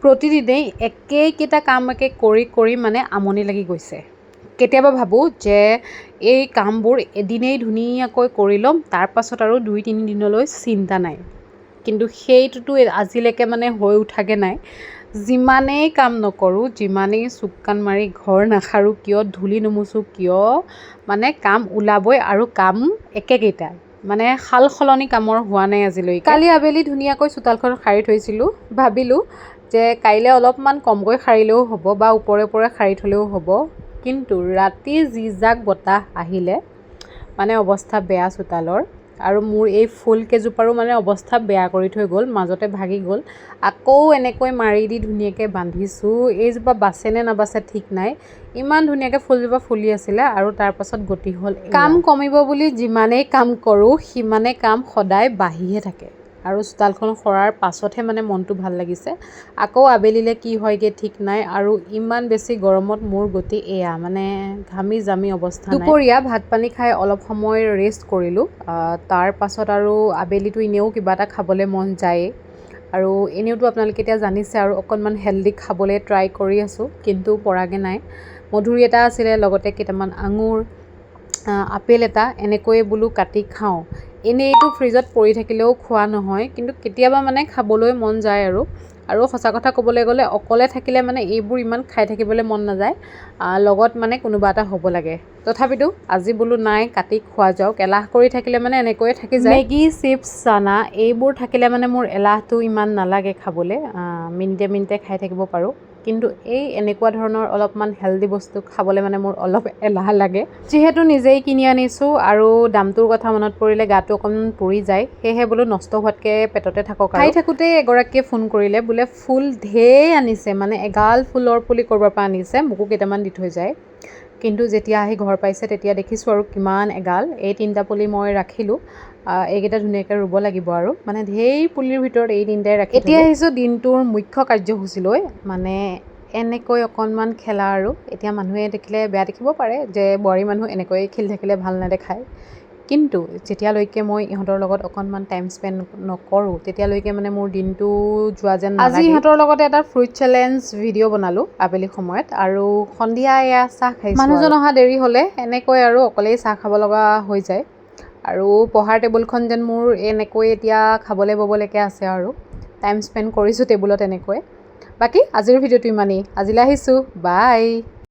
প্ৰতিদিনেই একেইকেইটা কামকে কৰি মানে আমনি লাগি গৈছে। কেতিয়াবা ভাবোঁ যে এই কামবোৰ এদিনেই ধুনীয়াকৈ কৰি ল'ম, তাৰপাছত আৰু 2-3 দিনলৈ চিন্তা নাই। কিন্তু সেইটোতো আজিলৈকে মানে হৈ উঠাগে নাই। যিমানেই কাম নকৰোঁ, যিমানেই চুক কাণ মাৰি ঘৰ নাসাৰোঁ কিয়, ধূলি নুমুচোঁ কিয়, মানে কাম ওলাবই আৰু কাম একেকেইটাই। মানে সাল সলনি কামৰ হোৱা নাই আজিলৈকে। কালি আবেলি ধুনীয়াকৈ চোতালখন সাৰি থৈছিলোঁ। ভাবিলোঁ যে কাইলৈ অলপমান কমকৈ সাৰিলেও হ'ব বা ওপৰে সাৰি থ'লেও হ'ব। কিন্তু ৰাতি যি জাক বতাহ আহিলে মানে অৱস্থা বেয়া চোতালৰ। আৰু মোৰ এই ফুল কেইজোপাৰো মানে অৱস্থা বেয়া কৰি থৈ গ'ল, মাজতে ভাগি গ'ল। আকৌ এনেকৈ মাৰি দি ধুনীয়াকৈ বান্ধিছোঁ। এইজোপা বাচে নে নাবাচে ঠিক নাই। ইমান ধুনীয়াকৈ ফুলজোপা ফুলি আছিলে আৰু তাৰপাছত গতি হ'ল। কাম কমিব বুলি যিমানেই কাম কৰোঁ সিমানেই কাম সদায় বাঢ়িহে থাকে। আৰু চোতালখন সৰাৰ পাছতহে মানে মনটো ভাল লাগিছে। আকৌ আবেলিলৈ কি হয়গৈ ঠিক নাই। আৰু ইমান বেছি গৰমত মোৰ গতি এয়া মানে ঘামি জামি অৱস্থা নাই। দুপৰীয়া ভাত পানী খাই অলপ সময় ৰেষ্ট কৰিলোঁ। তাৰ পাছত আৰু আবেলিটো এনেও কিবা এটা খাবলৈ মন যায়েই। আৰু এনেওতো আপোনালোকে এতিয়া জানিছে আৰু অকণমান হেল্ডি খাবলৈ ট্ৰাই কৰি আছোঁ, কিন্তু পৰাগৈ নাই। মধুৰি এটা আছিলে, লগতে কেইটামান আঙুৰ, আপেল এটা এনেকৈয়ে বোলো কাটি খাওঁ। এনেইতো ফ্ৰিজত পৰি থাকিলেও খোৱা নহয়, কিন্তু কেতিয়াবা মানে খাবলৈ মন যায় আৰু সঁচা কথা ক'বলৈ গ'লে অকলে থাকিলে মানে এইবোৰ ইমান খাই থাকিবলৈ মন নাযায়, লগত মানে কোনোবা এটা হ'ব লাগে। তথাপিতো আজি বোলো নাই, কাটি খোৱা যাওক। এলাহ কৰি থাকিলে মানে এনেকৈয়ে থাকি যায়। মেগী, চিপছ, চানা এইবোৰ থাকিলে মানে মোৰ এলাহটো ইমান নালাগে খাবলৈ, মিনিটে খাই থাকিব পাৰোঁ। কিন্তু এই এনেকুৱা ধৰণৰ অলপমান হেল্ডি বস্তু খাবলৈ মানে মোৰ অলপ এলাহ লাগে। যিহেতু নিজেই কিনি আনিছোঁ আৰু দামটোৰ কথা মনত পৰিলে গাটো অকণমান পৰি যায়, সেয়েহে বোলো নষ্ট হোৱাতকৈ পেটতে থাকক। খাই থাকোঁতেই এগৰাকীয়ে ফোন কৰিলে, বোলে ফুল ঢেৰ আনিছে, মানে এগাল ফুলৰ পুলি ক'ৰবাৰ পৰা আনিছে, মোকো কেইটামান দি থৈ যায়। কিন্তু যেতিয়া আহি ঘৰ পাইছে তেতিয়া দেখিছোঁ আৰু কিমান এগাল। এই 3টা পুলি মই ৰাখিলোঁ। এইকেইটা ধুনীয়াকৈ ৰুব লাগিব আৰু মানে ঢেৰ পুলিৰ ভিতৰত এই 3টাই ৰাখি। এতিয়া আহিছোঁ দিনটোৰ মুখ্য কাৰ্যসূচীলৈ, মানে এনেকৈ অকণমান খেলা আৰু। এতিয়া মানুহে দেখিলে বেয়া দেখিব পাৰে যে বোৱাৰী মানুহ এনেকৈ খেলি থাকিলে ভাল নেদেখায়, কিন্তু যেতিয়ালৈকে মই ইহঁতৰ লগত অকণমান টাইম স্পেণ্ড নকৰোঁ তেতিয়ালৈকে মানে মোৰ দিনটো যোৱা যেন নালাগে। আজি ইহঁতৰ লগতে এটা ফ্ৰুইট চেলেঞ্জ ভিডিঅ' বনালোঁ আবেলি সময়ত, আৰু সন্ধিয়া এয়া চাহ খাইছোঁ। মানুহজন অহা দেৰি হ'লে এনেকৈ আৰু অকলেই চাহ খাব লগা হৈ যায়। আৰু পঢ়াৰ টেবুলখন যেন মোৰ এনেকৈ এতিয়া খাবলৈ ব'বলৈকে আছে আৰু টাইম স্পেণ্ড কৰিছোঁ টেবুলত এনেকৈ। বাকী আজিৰ ভিডিঅ'টো ইমানেই। আজিলৈ আহিছোঁ, বাই।